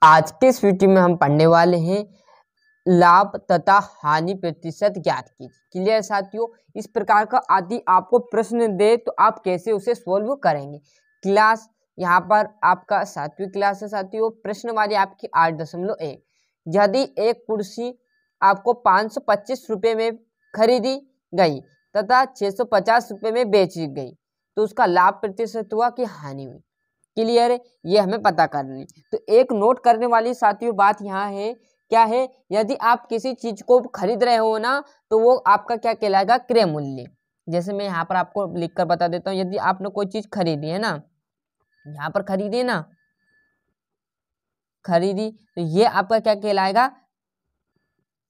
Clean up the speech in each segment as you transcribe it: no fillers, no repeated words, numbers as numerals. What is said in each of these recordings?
आज के इस वीडियो में हम पढ़ने वाले हैं लाभ तथा हानि प्रतिशत ज्ञात कीजिए। क्लियर साथियों, इस प्रकार का आदि आपको प्रश्न दे तो आप कैसे उसे सोल्व करेंगे। क्लास यहाँ पर आपका 7वीं क्लास है साथियों। प्रश्न वाली आपकी 8.1। यदि एक कुर्सी आपको 525 रुपये में खरीदी गई तथा 650 रुपये में बेची गई तो उसका लाभ प्रतिशत हुआ कि हानि हुई। क्लियर है, ये हमें पता करनी। तो एक नोट करने वाली साथियों बात यहाँ है, क्या है, यदि आप किसी चीज को खरीद रहे हो ना तो वो आपका क्या कहलाएगा, क्रय मूल्य। जैसे मैं यहाँ पर आपको लिखकर बता देता हूँ, यदि आपने कोई चीज खरीदी है ना, यहाँ पर खरीदी है ना, खरीदी, तो ये आपका क्या कहलाएगा,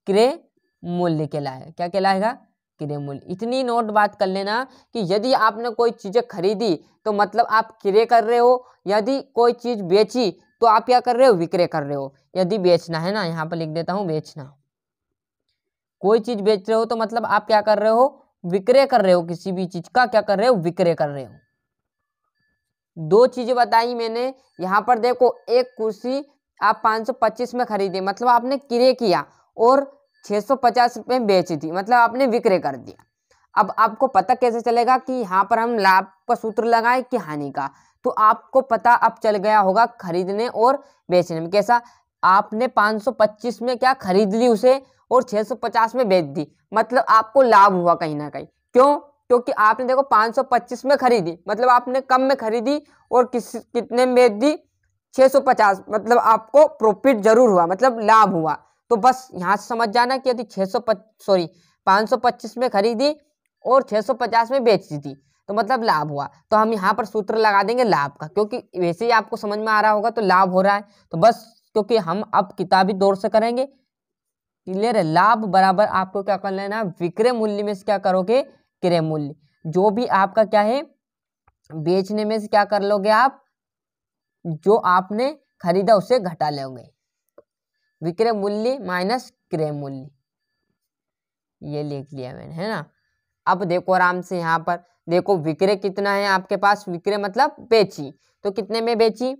क्रय मूल्य कहलाएगा। क्या कहलाएगा, क्रय मूल्य। इतनी नोट बात कर लेना कि यदि आपने कोई चीजें खरीदी तो मतलब आप क्रय कर रहे हो, यदि कोई चीज बेची तो आप क्या कर रहे हो, विक्रय कर रहे हो। यदि बेचना है ना, यहाँ पर लिख देता हूं बेचना, कोई चीज बेच रहे हो तो मतलब आप क्या कर रहे हो, विक्रय कर रहे हो। किसी भी चीज का क्या कर रहे हो, विक्रय कर रहे हो। दो चीजें बताई मैंने यहाँ पर, देखो एक कुर्सी आप 525 में खरीदे मतलब आपने क्रय किया और 650 रुपये में बेची थी मतलब आपने विक्रय कर दिया। अब आपको पता कैसे चलेगा कि यहाँ पर हम लाभ का सूत्र लगाए कि हानि का, तो आपको पता अब चल गया होगा खरीदने और बेचने में। कैसा, आपने 525 में क्या खरीद ली उसे और 650 में बेच दी, मतलब आपको लाभ हुआ कहीं ना कहीं। क्यों, क्योंकि आपने देखो 525 में खरीदी मतलब आपने कम में खरीदी और कितने में बेच दी, 650, मतलब आपको प्रॉफिट जरूर हुआ, मतलब लाभ हुआ। तो बस यहाँ से समझ जाना कि यदि 525 में खरीदी और 650 में बेची थी तो मतलब लाभ हुआ। तो हम यहाँ पर सूत्र लगा देंगे लाभ का, क्योंकि वैसे ही आपको समझ में आ रहा होगा तो लाभ हो रहा है। तो बस क्योंकि हम अब किताबी दौर से करेंगे। क्लियर है, लाभ बराबर आपको क्या कर लेना, विक्रय मूल्य में से क्या करोगे, क्रय मूल्य। जो भी आपका क्या है, बेचने में से क्या कर लोगे आप, जो आपने खरीदा उसे घटा लोगे, विक्रय मूल्य माइनस क्रय मूल्य। ये लिख लिया मैंने, है ना। अब देखो आराम से, यहाँ पर देखो विक्रय कितना है आपके पास, विक्रय मतलब बेची, तो कितने में बेची,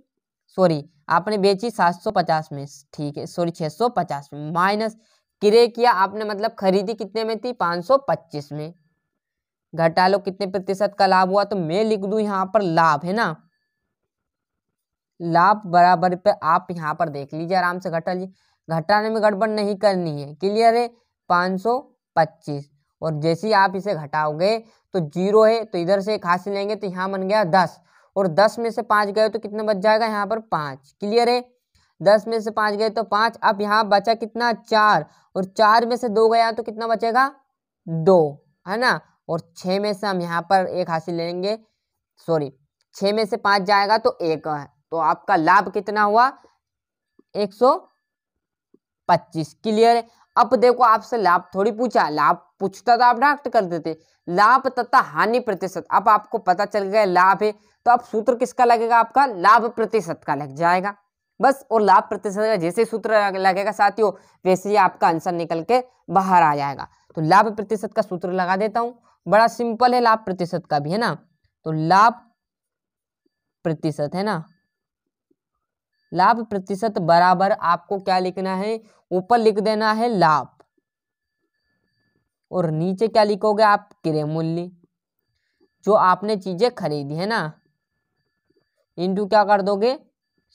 सॉरी आपने बेची 750 में, ठीक है, सॉरी 650 में, माइनस क्रय किया आपने मतलब खरीदी कितने में थी, 525 में, घटा लो कितने प्रतिशत का लाभ हुआ। तो मैं लिख दूं यहाँ पर लाभ, है ना, लाभ बराबर पे आप यहाँ पर देख लीजिए आराम से, घटा लीजिए, घटाने में गड़बड़ नहीं करनी है। क्लियर है, 525, और जैसे ही आप इसे घटाओगे तो 0 है तो इधर से एक हासिल लेंगे तो यहाँ बन गया 10, और 10 में से 5 गए तो कितना बच जाएगा, यहाँ पर 5। क्लियर है, 10 में से 5 गए तो 5, अब यहाँ बचा कितना, 4, और 4 में से 2 गया तो कितना बचेगा, 2, है ना। और 6 में से हम यहाँ पर एक हासिल लेंगे, सॉरी 6 में से 5 जाएगा तो 1 है, तो आपका लाभ कितना हुआ, 125। क्लियर है। अब देखो आपसे लाभ थोड़ी पूछा, लाभ पूछता तो आप डायरेक्ट कर देते, लाभ तथा हानि प्रतिशत। अब आपको पता चल गया लाभ है तो अब सूत्र किसका लगेगा, आपका लाभ प्रतिशत का लग जाएगा बस। और लाभ प्रतिशत का जैसे सूत्र लगेगा साथियों वैसे ही आपका आंसर निकल के बाहर आ जाएगा। तो लाभ प्रतिशत का सूत्र लगा देता हूं, बड़ा सिंपल है लाभ प्रतिशत का भी, है ना। तो लाभ प्रतिशत, है ना, लाभ प्रतिशत बराबर आपको क्या लिखना है, ऊपर लिख देना है लाभ और नीचे क्या लिखोगे आप, क्रय मूल्य, जो आपने चीजें खरीदी है ना, इंटू क्या कर दोगे,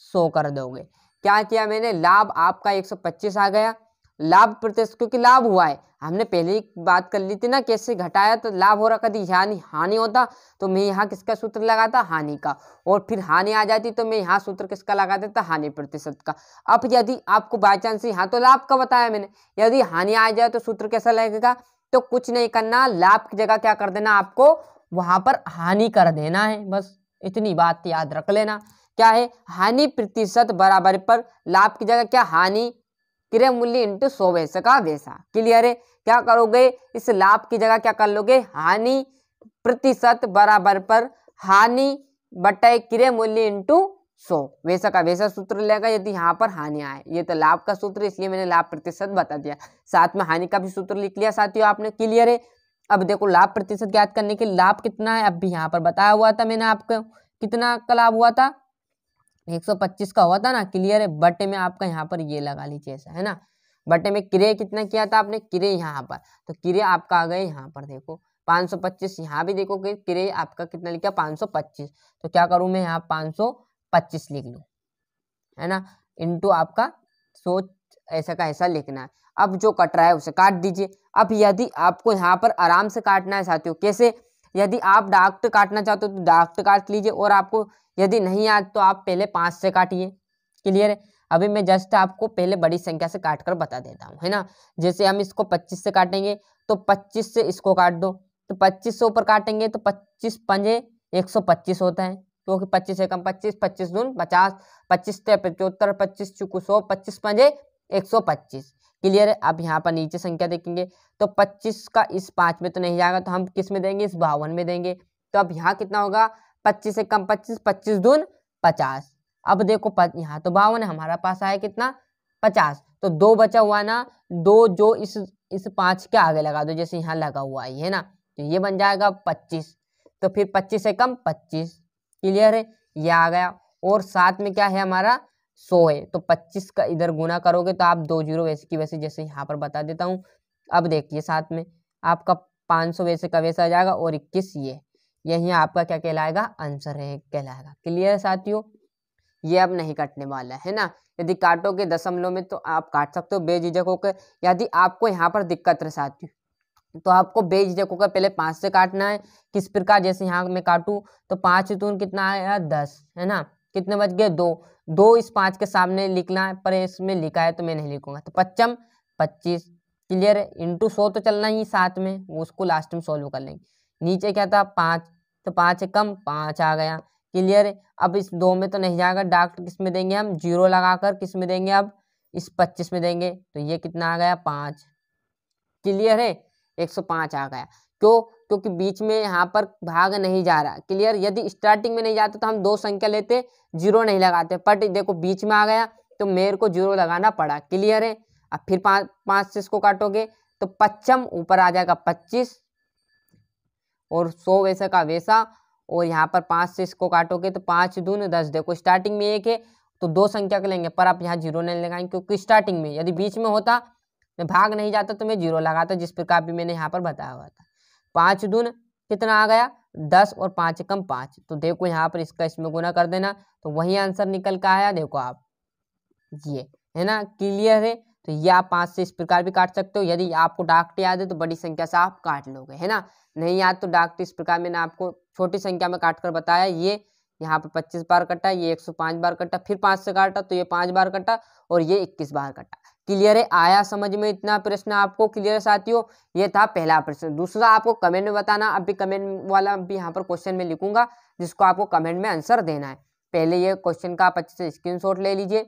100 कर दोगे। क्या किया मैंने, लाभ आपका 125 आ गया, लाभ प्रतिशत क्योंकि लाभ हुआ है, हमने पहले ही बात कर ली थी ना कैसे घटाया तो लाभ हो रहा, कभी यानी हानि होता तो मैं यहाँ किसका सूत्र लगाता, हानि का, और फिर हानि आ जाती तो मैं यहाँ सूत्र किसका लगा देता, हानि प्रतिशत का। अब यदि आपको बाई चांस यहाँ तो लाभ का बताया मैंने, यदि हानि आ जाए तो सूत्र कैसा लगेगा, तो कुछ नहीं करना, लाभ की जगह क्या कर देना, आपको वहां पर हानि कर देना है, बस इतनी बात याद रख लेना। क्या है, हानि प्रतिशत बराबर पर लाभ की जगह क्या, हानि क्रय मूल्य इंटू 100 वैसा का वैसा। क्लियर है, क्या करोगे, इस लाभ की जगह क्या कर लोगे, हानि प्रतिशत बराबर पर हानि बटे क्रय मूल्य इंटू 100 वैसा का वैसा सूत्र लेगा यदि यहाँ पर हानि आए। ये तो लाभ का सूत्र इसलिए मैंने लाभ प्रतिशत बता दिया, साथ में हानि का भी सूत्र लिख लिया साथियों आपने। क्लियर है। अब देखो लाभ प्रतिशत ज्ञात करने के लाभ कितना है, अब भी यहाँ पर बताया हुआ था मैंने आपको, कितना का लाभ हुआ था, 125 का हुआ था ना, क्लियर है। बटे में आपका यहाँ पर ये लगा लीजिए ऐसा, है ना। बटे में किरे कितना किया था आपने, किरे यहाँ पर, तो किरे आपका आ गए यहाँ पर देखो 525, यहाँ भी देखो कि किरे आपका कितना लिखा 525, तो क्या करूँ मैं यहाँ 525 लिख लूँ, है ना, इंटू आपका सोच ऐसा का ऐसा लिखना है। अब जो कट रहा है उसे काट दीजिए। अब यदि आपको यहाँ पर आराम से काटना है साथियों, कैसे, यदि आप डायरेक्ट काटना चाहते हो तो डायरेक्ट काट लीजिए, और आपको यदि नहीं याद तो आप पहले 5 से काटिए, क्लियर है। अभी मैं जस्ट आपको पहले बड़ी संख्या से काट कर बता देता हूँ, है ना। जैसे हम इसको 25 से काटेंगे तो 25 से इसको काट दो, तो 25 से ऊपर काटेंगे तो 25 पंजे 125 होता है, क्योंकि 25 से कम 25, 25 दून 50, 25 से 75, 25 चुकू 100, 25 पंजे 125, क्लियर है। अब यहाँ पर नीचे संख्या देखेंगे तो 25 का इस 5 में तो नहीं जाएगा, तो हम किस में देंगे, इस 52 में देंगे। तो अब यहाँ कितना होगा, 25 से कम 25, 25 दून 50। अब देखो यहाँ तो 52 है, हमारा पास आया कितना 50, तो 2 बचा हुआ ना, 2 जो इस 5 के आगे लगा दो, जैसे यहाँ लगा हुआ है ना, तो ये बन जाएगा 25, तो फिर 25 से कम 25, क्लियर है, ये आ गया। और साथ में क्या है हमारा 100 है, तो 25 का इधर गुना करोगे तो आप 2 जीरो वैसे की वैसे जैसे यहाँ पर बता देता हूँ। अब देखिए साथ में आपका 500 वैसे का वैसा आ जाएगा, और 21 यही आपका क्या कहलाएगा, आंसर है कहलाएगा, क्लियर है साथियों। ये अब नहीं कटने वाला है ना। यदि काटोगे दशमलव में तो आप काट सकते हो बेझिझक होकर। यदि आपको यहाँ पर दिक्कत है साथियों तो आपको बेझिझक होकर पहले 5 से काटना है। किस प्रकार, जैसे यहाँ मैं काटूं तो 5 दून कितना आया 10, है ना, कितने बच गए 2, 2 इस 5 के सामने लिखना है, पर इसमें लिखा है तो मैं नहीं लिखूंगा, तो 25 25, क्लियर है। इंटू 100 तो चलना ही साथ में, उसको लास्ट में सॉल्व कर लेंगे। नीचे क्या था 5, तो 5 से कम 5 आ गया, क्लियर है। अब इस 2 में तो नहीं जाएगा, डायरेक्ट किस में देंगे हम, जीरो लगाकर किस में देंगे, अब इस 25 में देंगे, तो ये कितना आ गया 5, क्लियर है, 105 आ गया। क्यों, क्योंकि बीच में यहाँ पर भाग नहीं जा रहा, क्लियर। यदि स्टार्टिंग में नहीं जाते तो हम 2 संख्या लेते, जीरो नहीं लगाते, बट देखो बीच में आ गया तो मेरे को जीरो लगाना पड़ा, क्लियर है। अब फिर 5 से इसको काटोगे तो 25 ऊपर आ जाएगा 25, और 100 वैसा का वैसा, और यहाँ पर 5 से इसको काटोगे तो 5 दून 10, देखो स्टार्टिंग में 1 है तो 2 संख्या के लेंगे, पर आप यहाँ जीरो नहीं लगाएंगे, क्योंकि स्टार्टिंग में यदि बीच में होता, मैं भाग नहीं जाता तो मैं जीरो लगाता, जिस प्रकार भी मैंने यहाँ पर बताया हुआ था। 5 दून कितना आ गया 10, और 5 कम 5, तो देखो यहाँ पर इसका इसमें गुना कर देना, तो वही आंसर निकल के आया, देखो आप ये, है ना, क्लियर है। तो ये आप 5 से इस प्रकार भी काट सकते हो। यदि आपको डाकटे याद है तो बड़ी संख्या से आप काट लोगे, है ना। नहीं याद तो डाकटे इस प्रकार मैंने आपको छोटी संख्या में काट कर बताया। ये यहाँ पर 25 बार कटा, ये 105 बार कटा, फिर 5 से काटा तो ये 5 बार कटा, और ये 21 बार कटा, क्लियर है। आया समझ में इतना प्रश्न आपको, क्लियर है साथियों। ये था पहला प्रश्न। दूसरा आपको कमेंट में बताना, अभी कमेंट वाला भी यहाँ पर क्वेश्चन में लिखूंगा, जिसको आपको कमेंट में आंसर देना है। पहले ये क्वेश्चन का आप अच्छे से स्क्रीनशॉट ले लीजिए,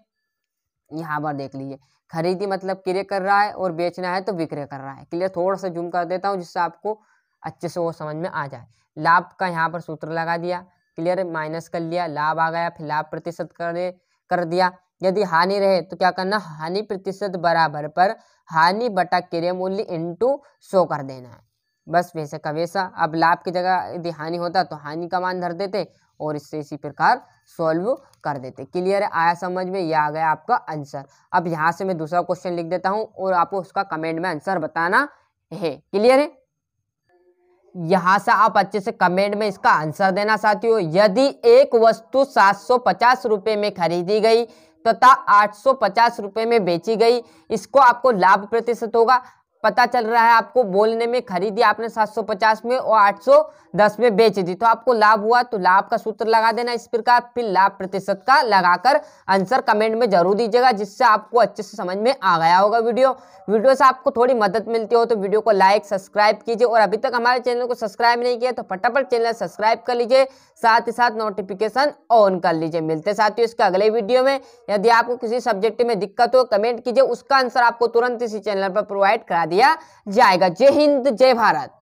यहाँ पर देख लीजिए। खरीदी मतलब क्रय कर रहा है, और बेचना है तो विक्रय कर रहा है, क्लियर। थोड़ा सा जूम कर देता हूँ जिससे आपको अच्छे से वो समझ में आ जाए। लाभ का यहाँ पर सूत्र लगा दिया, क्लियर, माइनस कर लिया, लाभ आ गया, फिर लाभ प्रतिशत कर दिया। यदि हानि रहे तो क्या करना, हानि प्रतिशत बराबर पर हानि बटा क्रय मूल्य इंटू 100 कर देना है, बस वैसे का वैसा। अब लाभ की जगह यदि हानि होता तो हानि का मान धर देते, और इससे इसी प्रकार सॉल्व कर देते, क्लियर है। आया समझ में, ये आ गया आपका आंसर। अब यहाँ से मैं दूसरा क्वेश्चन लिख देता हूँ, और आपको उसका कमेंट में आंसर बताना है, क्लियर है। यहाँ से आप अच्छे से कमेंट में इसका आंसर देना साथियों। यदि एक वस्तु 750 रुपये में खरीदी गई तथा 850 रुपये में बेची गई, इसको आपको लाभ प्रतिशत होगा पता चल रहा है। आपको बोलने में खरीदी आपने 750 में और 810 में बेच दी, तो आपको लाभ हुआ, तो लाभ का सूत्र लगा देना इस प्रकार, फिर लाभ प्रतिशत का लगाकर आंसर कमेंट में जरूर दीजिएगा, जिससे आपको अच्छे से समझ में आ गया होगा। वीडियो से आपको थोड़ी मदद मिलती हो तो वीडियो को लाइक सब्सक्राइब कीजिए, और अभी तक हमारे चैनल को सब्सक्राइब नहीं किया तो फटाफट चैनल सब्सक्राइब कर लीजिए, साथ ही साथ नोटिफिकेशन ऑन कर लीजिए। मिलते साथियों इसके अगले वीडियो में। यदि आपको किसी सब्जेक्ट में दिक्कत हो कमेंट कीजिए, उसका आंसर आपको तुरंत इसी चैनल पर प्रोवाइड करा दिया जाएगा। जय हिंद, जय भारत।